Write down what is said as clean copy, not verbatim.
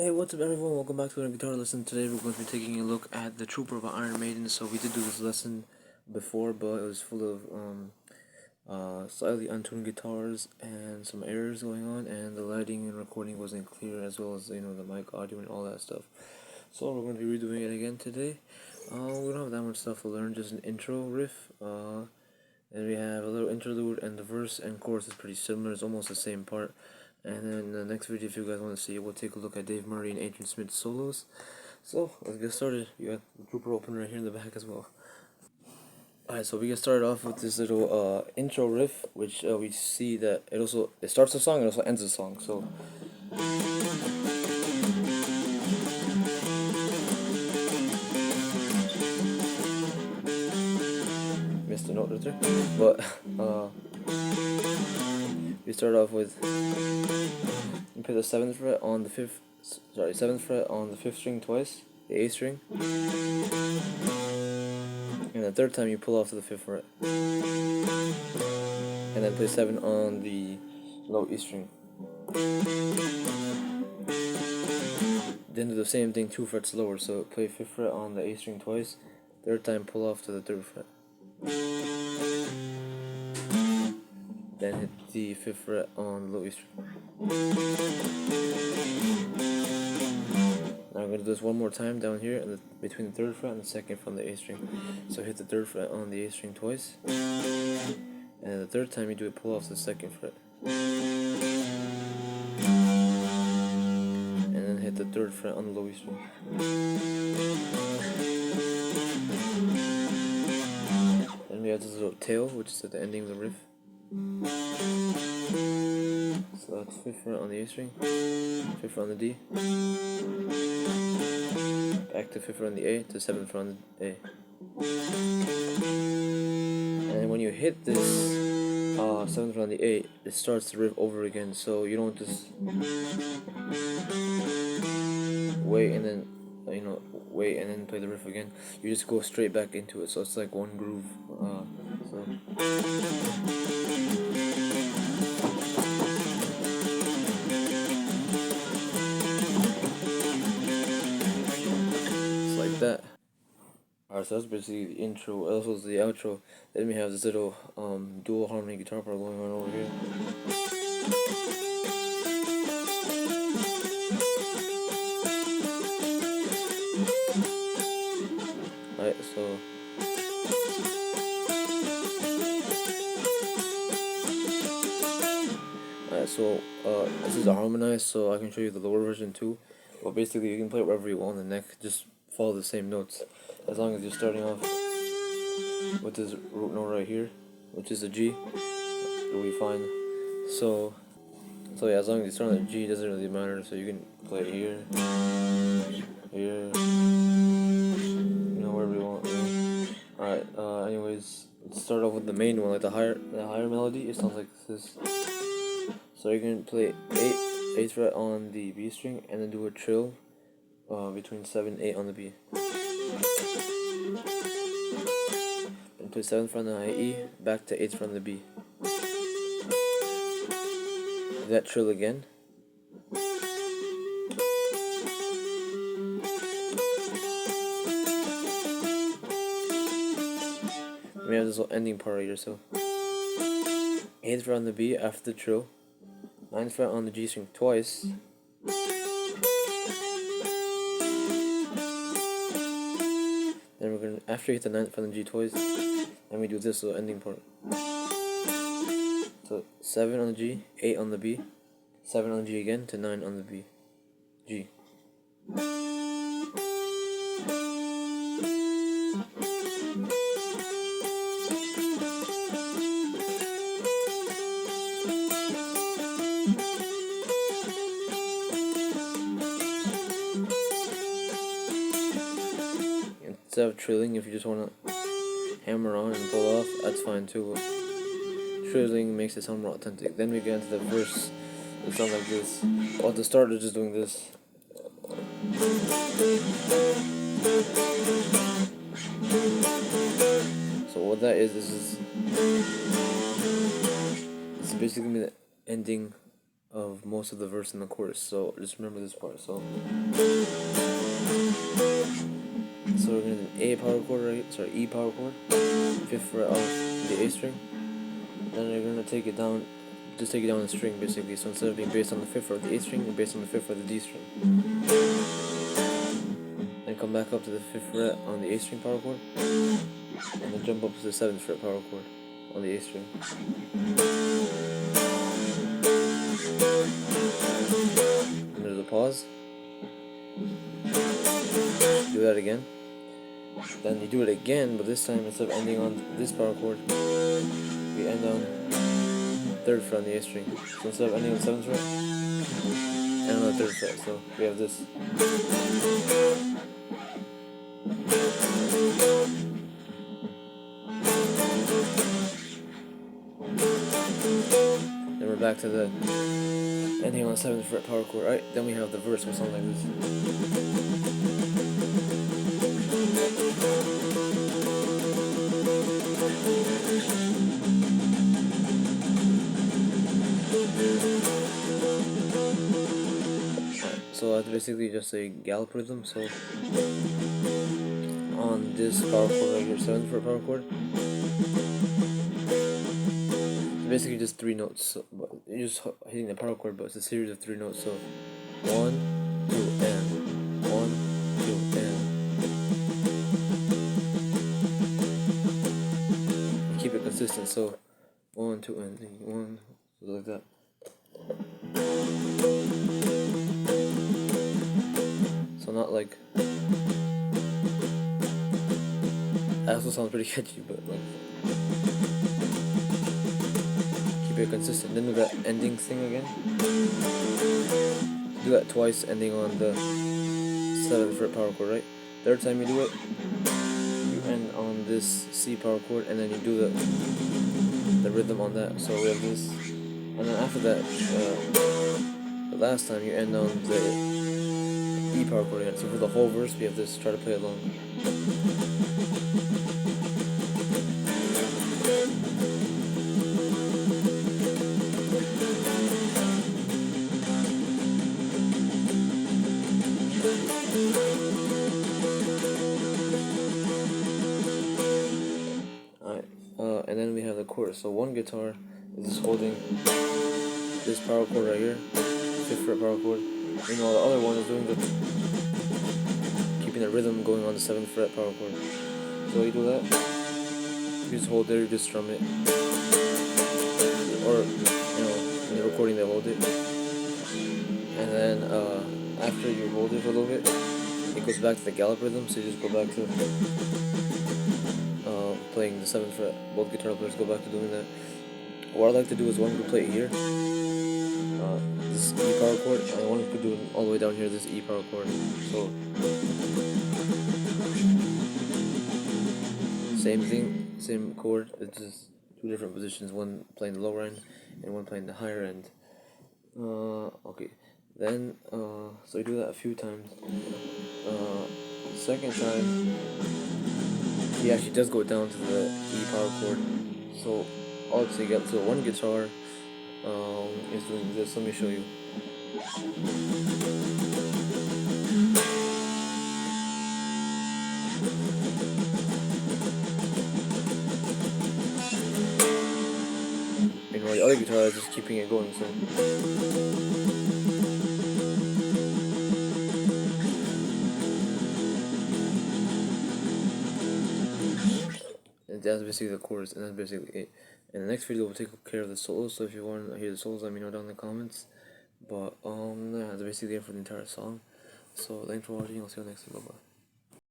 Hey, what's up everyone? Welcome back to a guitar lesson. Today we're going to be taking a look at the Trooper by Iron Maiden. So we did do this lesson before, but it was full of slightly untuned guitars and some errors going on, and the lighting and recording wasn't clear, as well as the mic audio and all that stuff. So we're going to be redoing it again today. We don't have that much stuff to learn, just an intro riff, and we have a little interlude, and the verse and chorus is pretty similar. It's almost the same part. And then in the next video, if you guys want to see it, we'll take a look at Dave Murray and Adrian Smith's solos. So let's get started. You got the Trooper open right here in the back as well. Alright, so we get started off with this little intro riff, which we see that it starts the song and also ends the song. So missed a note right there, but we start off with, you play the 7th fret on the 7th fret on the 5th string twice, the A string, and the third time you pull off to the 5th fret, and then play 7 on the low E string. Then do the same thing 2 frets lower, so play 5th fret on the A string twice, third time pull off to the 3rd fret. Then hit the 5th fret on the low E string. Now I'm going to do this one more time down here between the 3rd fret and the 2nd from the A string. So hit the 3rd fret on the A string twice, and the third time you do it, pull off the 2nd fret, and then hit the 3rd fret on the low E string. Then we have this little tail, which is at the ending of the riff. So that's 5th fret on the A string, 5th fret on the D, back to 5th fret on the A, to 7th fret on the A. And when you hit this 7th fret on the A, it starts the riff over again, so you don't just wait and then play the riff again. You just go straight back into it, so it's like one groove. That. Alright, so that's basically the intro. That was the outro. Then we have this little dual harmony guitar part going on over here. Alright, so this is a harmonized, so I can show you the lower version too. But basically, you can play it wherever you want on the neck. Just follow the same notes, as long as you're starting off with this root note right here, which is a G. You'll be fine. So yeah, as long as you start on the G, it doesn't really matter. So you can play it here, wherever you want. Alright. Anyways, let's start off with the main one, like the higher melody. It sounds like this. So you can play 8th fret on the B string, and then do a trill between 7 and 8 on the B. And play 7th fret on the high E, back to 8th fret on the B. Do that trill again. We have this little ending part right here, so 8th fret on the B after the trill, 9th fret on the G string twice, then we're gonna, after you hit the 9th fret on the G twice, then we do this little ending part. So 7 on the G, 8 on the B, 7 on the G again, to 9 on the B, G. Instead of trilling, if you just want to hammer on and pull off, that's fine too. But trilling makes it sound more authentic. Then we get into the verse. It sounds like this. Well, at the start, it's just doing this. So what that is, this is basically the ending of most of the verse in the chorus. So just remember this part. So we're gonna do an A power chord, right? Sorry, E power chord, 5th fret of the A string. Then you're gonna take it down, just take it down the string basically. So instead of being based on the 5th fret of the A string, you're based on the 5th fret of the D string. Then come back up to the 5th fret on the A string power chord, and then jump up to the 7th fret power chord on the A string. And there's a pause. Do that again. Then you do it again, but this time instead of ending on this power chord, we end on 3rd fret on the A string. So instead of ending on 7th fret, end on the 3rd fret. So we have this. Then we're back to the ending on the 7th fret power chord. Right, then we have the verse with something like this. So that's basically just a gallop rhythm. So on this power chord right here, 7th fret power chord, it's basically just 3 notes. So, but you're just hitting the power chord, but it's a series of 3 notes. So 1, 2, and 1, 2, and keep it consistent. So 1, 2, and 1, like that. So not like, that also sounds pretty catchy, but like, keep it consistent. Then do that ending thing again. Do that twice, ending on the 7th fret power chord, right? 3rd time you do it, you end on this C power chord, and then you do the rhythm on that. So we have this, and then after that, the last time you end on the E power chord again. So for the whole verse, we have this. Try to play along. Alright, and then we have the chorus. So one guitar is just holding this power chord right here, 5th fret power chord. Meanwhile, the other one is doing keeping the rhythm going on the 7th fret power chord. So you do that, you just hold there, you just strum it, or in the recording they hold it, and then after you hold it for a little bit, it goes back to the gallop rhythm. So you just go back to playing the 7th fret. Both guitar players go back to doing that. What I like to do is one could play it here, this E power chord, and one could do it all the way down here, this E power chord. So same thing, same chord, it's just 2 different positions, one playing the lower end and one playing the higher end. Okay, then so you do that a few times. Second time, he actually does go down to the E power chord. So all together, so one guitar is doing this. Let me show you. Meanwhile, the other guitar is just keeping it going. So and that's basically the chorus, and that's basically it. In the next video, we'll take care of the solos. So if you want to hear the solos, let me know down in the comments. But yeah, that's basically it for the entire song. So thanks for watching. I'll see you next time. Bye bye.